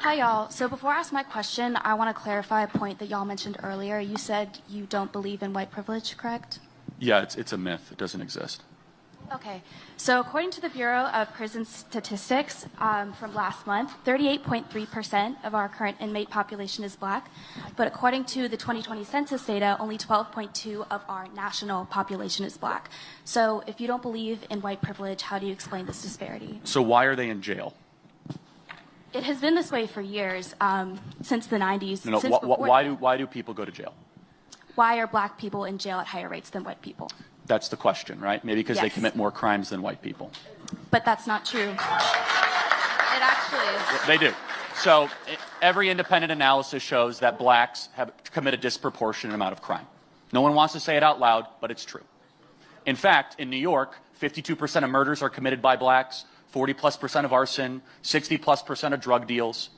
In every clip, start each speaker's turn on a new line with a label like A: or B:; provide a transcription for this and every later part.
A: Hi, y'all. So before I ask my question, I want to clarify a point that y'all mentioned earlier. You said you don't believe in white privilege, correct?
B: Yeah, it's a myth. It doesn't exist.
A: Okay. So according to the Bureau of Prison Statistics from last month, 38.3% of our current inmate population is black. But according to the 2020 census data, only 12.2% of our national population is black. So if you don't believe in white privilege, how do you explain this disparity?
B: So why are they in jail?
A: It has been this way for years, since the 90s.
B: No, why do people go to jail?
A: Why are black people in jail at higher rates than white people?
B: That's the question, right? Maybe because they
A: Yes.
B: commit more crimes than white people.
A: But that's not true.
C: It actually is.
B: They do. So every independent analysis shows that blacks have commit a disproportionate amount of crime. No one wants to say it out loud, but it's true. In fact, in New York, 52% of murders are committed by blacks, 40+% of arson, 60+% of drug deals.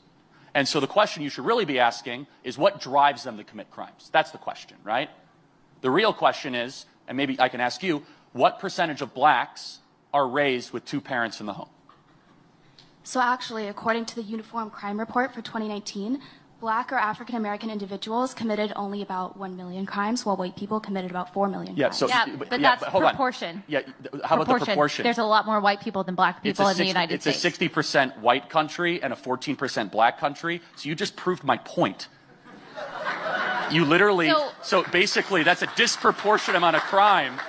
B: And so the question you should really be asking is what drives them to commit crimes? That's the question, right? The real question is, and maybe I can ask you, what percentage of blacks are raised with two parents in the home?
A: So actually, according to the Uniform Crime Report for 2019, black or African American individuals committed only about 1 million crimes, while white people committed about 4 million crimes.
C: But that's proportion.
B: Yeah, how about the proportion?
C: There's a lot more white people than black people in the United States.
B: It's a 60% white country and a 14% black country. So you just proved my point. You literally, so basically that's a disproportionate amount of crime.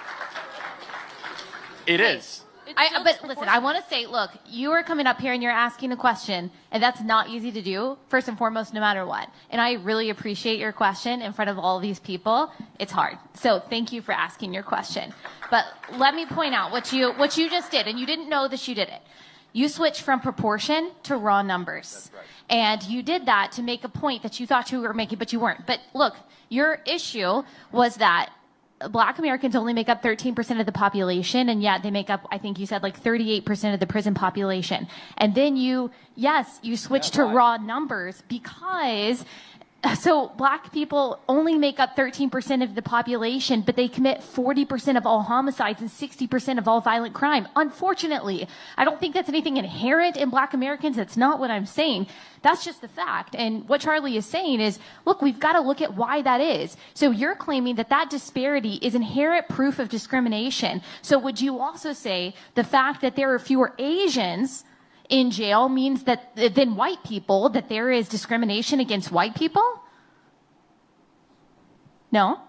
B: It is.
C: But listen, I want to say, look, you are coming up here and you're asking a question, and that's not easy to do, first and foremost, no matter what. And I really appreciate your question in front of all these people. It's hard. So thank you for asking your question. But let me point out what you just did, and you didn't know that you did it. You switched from proportion to raw numbers.
B: That's right.
C: And you did that to make a point that you thought you were making, but you weren't. But look, your issue was that black Americans only make up 13% of the population, and yet they make up, I think you said, like 38% of the prison population. And then you switched to raw numbers because, so black people only make up 13% of the population, but they commit 40% of all homicides and 60% of all violent crime. Unfortunately, I don't think that's anything inherent in black Americans. That's not what I'm saying. That's just the fact. And what Charlie is saying is, look, we've got to look at why that is. So you're claiming that that disparity is inherent proof of discrimination. So would you also say the fact that there are fewer Asians in jail means that than white people, that there is discrimination against white people? No.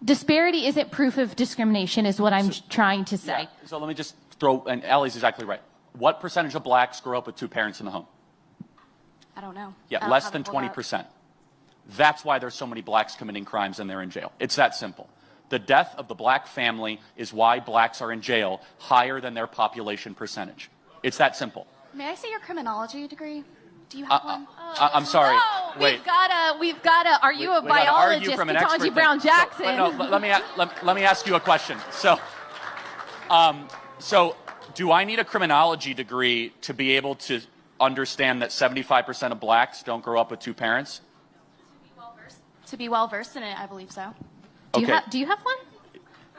C: Disparity isn't proof of discrimination is what I'm trying to say.
B: Yeah. So let me just throw, and Allie's exactly right. What percentage of blacks grow up with two parents in the home?
A: I don't know.
B: Yeah, less than 20%. That's why there's so many blacks committing crimes and they're in jail. It's that simple. The death of the black family is why blacks are in jail higher than their population percentage. It's that simple.
A: May I see your criminology degree? Do you have one?
B: I'm sorry.
C: No,
B: wait.
C: We've gotta. Are you a biologist? Ketanji Brown Jackson.
B: No, let me ask you a question. So do I need a criminology degree to be able to understand that 75% of blacks don't grow up with two parents?
A: To be well versed in it, I believe so.
C: Do you have one?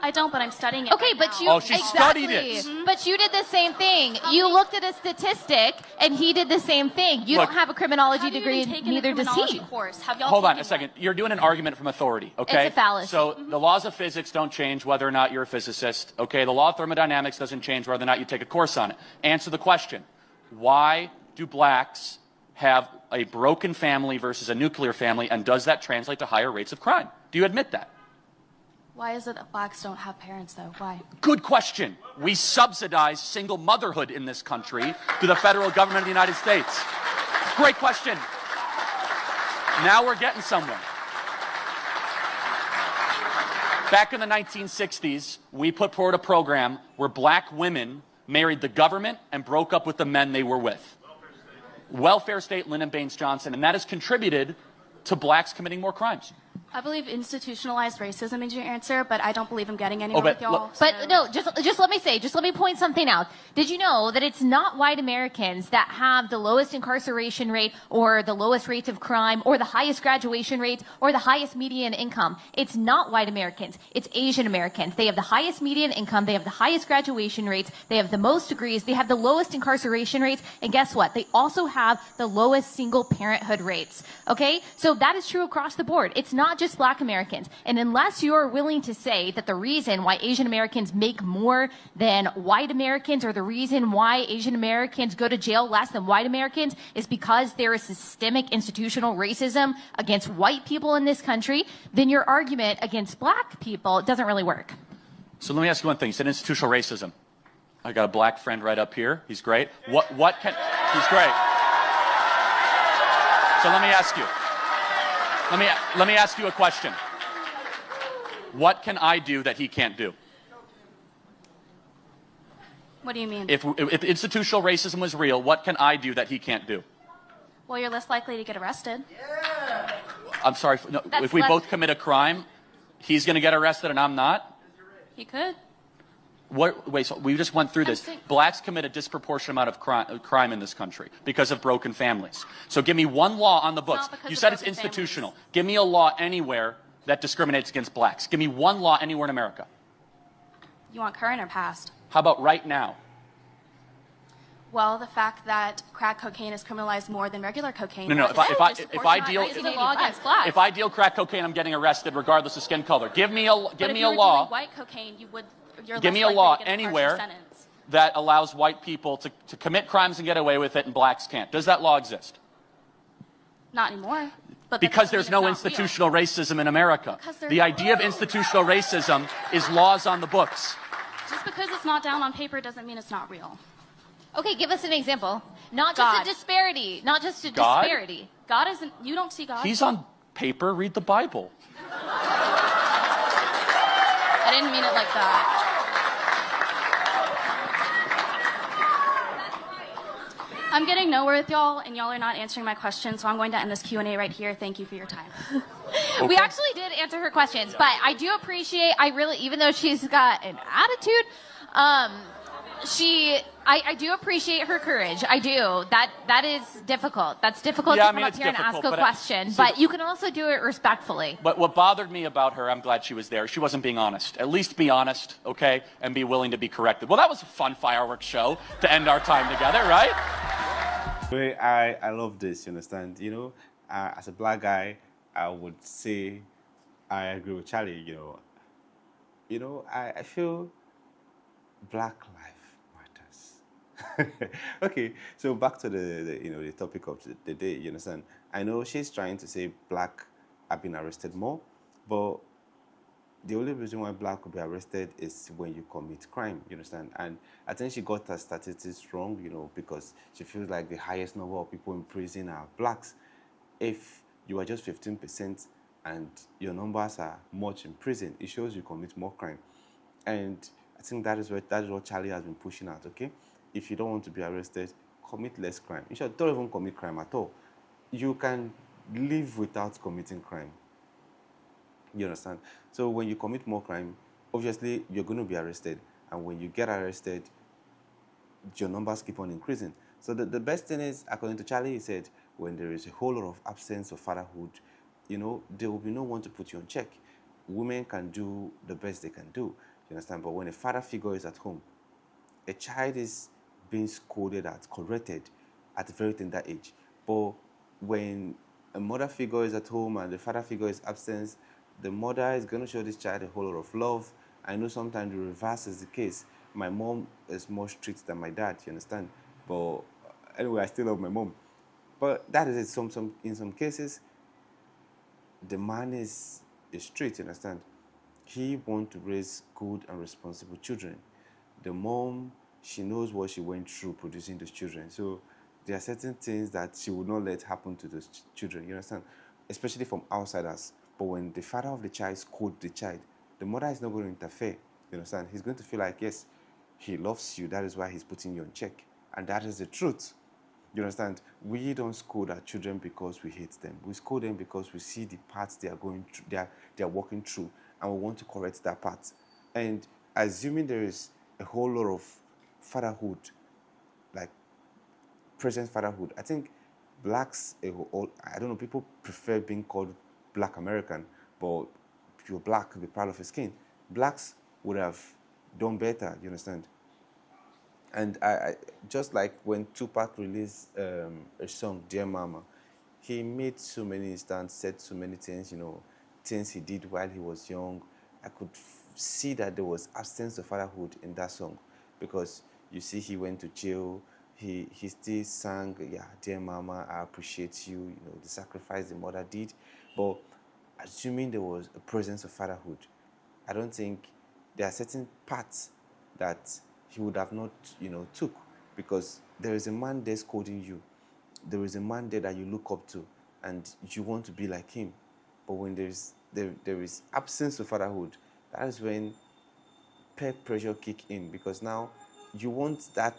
A: I don't, but I'm studying it.
C: Okay,
A: right
C: but
A: now.
C: you
B: studied it.
C: Mm-hmm. But you did the same thing. You looked at a statistic, and he did the same thing. You don't have a criminology degree, neither does he.
A: Course? Have y'all
B: Hold on a second. You're doing an argument from authority, okay?
C: It's a fallacy.
B: So the laws of physics don't change whether or not you're a physicist, okay? The law of thermodynamics doesn't change whether or not you take a course on it. Answer the question. Why do blacks have a broken family versus a nuclear family, and does that translate to higher rates of crime? Do you admit that?
A: Why is it that blacks don't have parents, though? Why?
B: Good question. We subsidize single motherhood in this country through the federal government of the United States. Great question. Now we're getting somewhere. Back in the 1960s, we put forward a program where black women married the government and broke up with the men they were with. Welfare state, Lyndon Baines Johnson, and that has contributed to blacks committing more crimes.
A: I believe institutionalized racism is your answer, but I don't believe I'm getting anywhere with y'all.
C: But no, just let me point something out. Did you know that it's not white Americans that have the lowest incarceration rate or the lowest rates of crime or the highest graduation rates or the highest median income? It's not white Americans. It's Asian Americans. They have the highest median income. They have the highest graduation rates. They have the most degrees. They have the lowest incarceration rates. And guess what? They also have the lowest single parenthood rates. Okay? So that is true across the board. It's not just black Americans. And unless you are willing to say that the reason why Asian Americans make more than white Americans or the reason why Asian Americans go to jail less than white Americans is because there is systemic institutional racism against white people in this country, then your argument against black people doesn't really work.
B: So let me ask you one thing. You said institutional racism. I got a black friend right up here. He's great. He's great. So let me ask you. Let me ask you a question. What can I do that he can't do?
A: What do you mean?
B: If institutional racism was real, what can I do that he can't do?
A: Well, you're less likely to get arrested.
B: I'm sorry. No, if we both commit a crime, he's going to get arrested and I'm not?
A: He could.
B: Wait, so we just went through this. Blacks commit a disproportionate amount of crime in this country because of broken families. So give me one law on the books. You said it's institutional. Give me a law anywhere that discriminates against blacks. Give me one law anywhere in America.
A: You want current or past?
B: How about right now?
A: Well, the fact that crack cocaine is criminalized more than regular cocaine.
B: No. If I deal crack cocaine, I'm getting arrested regardless of skin color. Give me a law.
A: But if you were dealing white cocaine,
B: Give me a law anywhere that allows white people to commit crimes and get away with it and blacks can't. Does that law exist?
A: Not anymore. But
B: because there's no institutional racism in America. The idea of institutional racism is laws on the books.
A: Just because it's not down on paper doesn't mean it's not real.
C: Okay, give us an example. Not just a disparity. Not just a disparity.
A: God isn't, you don't see God?
B: He's on paper. Read the Bible.
A: I didn't mean it like that. I'm getting nowhere with y'all, and y'all are not answering my question, so I'm going to end this Q&A right here. Thank you for your time.
C: Okay. We actually did answer her questions, but I do appreciate, even though she's got an attitude, I do appreciate her courage. I do. That is difficult. That's difficult to come up here and ask a question, but you can also do it respectfully.
B: But what bothered me about her, I'm glad she was there. She wasn't being honest. At least be honest, okay, and be willing to be corrected. Well, that was a fun fireworks show to end our time together, right?
D: I love this, you understand? As a black guy, I would say I agree with Charlie, I feel black life matters. Okay, so back to the topic of the day, you understand? I know she's trying to say black have been arrested more, but the only reason why black will be arrested is when you commit crime, you understand? And I think she got her statistics wrong, because she feels like the highest number of people in prison are blacks. If you are just 15% and your numbers are much in prison, it shows you commit more crime. And I think that is what Charlie has been pushing out, okay? If you don't want to be arrested, commit less crime. In short, don't even commit crime at all. You can live without committing crime. You understand? So when you commit more crime, obviously you're going to be arrested. And when you get arrested, your numbers keep on increasing. So the best thing is, according to Charlie, he said, when there is a whole lot of absence of fatherhood, there will be no one to put you on check. Women can do the best they can do, you understand? But when a father figure is at home, a child is being scolded at, corrected at a very tender age. But when a mother figure is at home and the father figure is absent, the mother is going to show this child a whole lot of love. I know sometimes the reverse is the case. My mom is more strict than my dad, you understand? But anyway, I still love my mom. But that is it. In some cases, the man is strict, you understand? He wants to raise good and responsible children. The mom, she knows what she went through producing those children. So there are certain things that she would not let happen to those children, you understand? Especially from outsiders. But when the father of the child scolds the child, the mother is not going to interfere. You understand? He's going to feel like, yes, he loves you. That is why he's putting you on check. And that is the truth. You understand? We don't scold our children because we hate them. We scold them because we see the paths they are going through, they are walking through, and we want to correct that path. And assuming there is a whole lot of fatherhood, like present fatherhood, I think blacks, I don't know, people prefer being called Black American, but if you're black, be proud of your skin. Blacks would have done better. You understand? And I just like when Tupac released a song, Dear Mama, he made so many instances, said so many things, things he did while he was young. I could see that there was absence of fatherhood in that song, because you see he went to jail. He still sang, yeah, Dear Mama, I appreciate you, the sacrifice the mother did. But assuming there was a presence of fatherhood, I don't think there are certain parts that he would have not, took, because there is a man there scolding you. There is a man there that you look up to, and you want to be like him. But when there is absence of fatherhood, that is when peer pressure kick in, because now you want that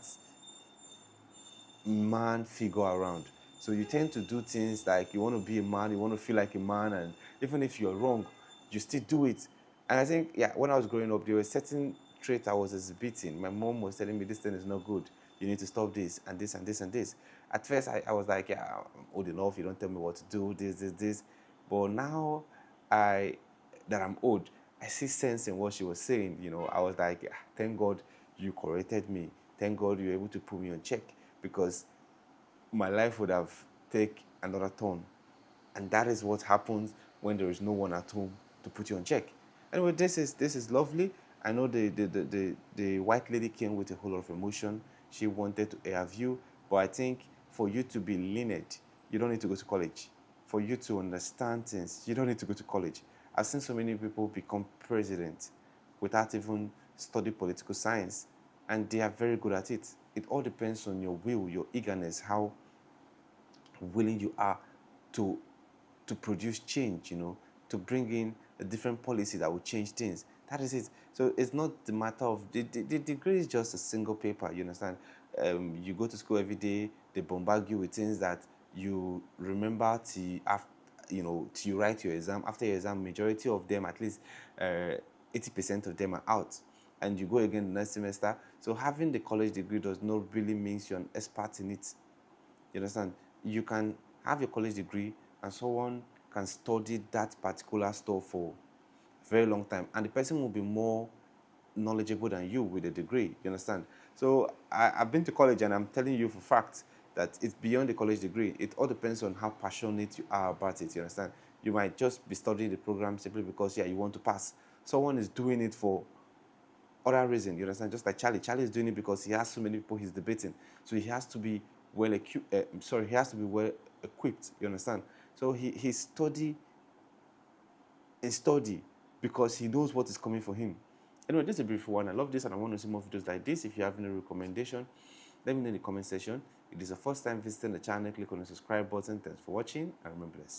D: man figure around. So you tend to do things like you want to be a man, you want to feel like a man, and even if you're wrong, you still do it. And I think, yeah, when I was growing up, there were certain traits I was exhibiting. My mom was telling me, this thing is not good. You need to stop this, and this, and this, and this. At first, I was like, yeah, I'm old enough. You don't tell me what to do, this. But now that I'm old, I see sense in what she was saying. I was like, yeah, thank God you corrected me. Thank God you were able to put me on check, because my life would have taken another turn. And that is what happens when there is no one at home to put you on check. Anyway, this is lovely. I know the white lady came with a whole lot of emotion. She wanted to air view, but I think for you to be learned, you don't need to go to college. For you to understand things, you don't need to go to college. I've seen so many people become president without even study political science, and they are very good at it. It all depends on your will, your eagerness, how willing you are to produce change, to bring in a different policy that will change things. That is it. So it's not the matter of the degree is just a single paper. You understand? You go to school every day. They bombard you with things that you remember till after, till you write your exam. After your exam, majority of them, at least 80% of them, are out, and you go again the next semester. So having the college degree does not really mean you're an expert in it. You understand? You can have your college degree, and someone can study that particular stuff for a very long time, and the person will be more knowledgeable than you with a degree. You understand? So I've been to college, and I'm telling you for fact that it's beyond the college degree. It all depends on how passionate you are about it. You understand? You might just be studying the program simply because, yeah, you want to pass. Someone is doing it for other reason. You understand? Just like Charlie. Charlie is doing it because he has so many people he's debating. So he has to be he has to be well equipped. You understand? So he study because he knows what is coming for him. Anyway, this is a brief one. I love this, and I want to see more videos like this. If you have any recommendation, let me know in the comment section. If this is the first time visiting the channel, click on the subscribe button. Thanks for watching, and remember this.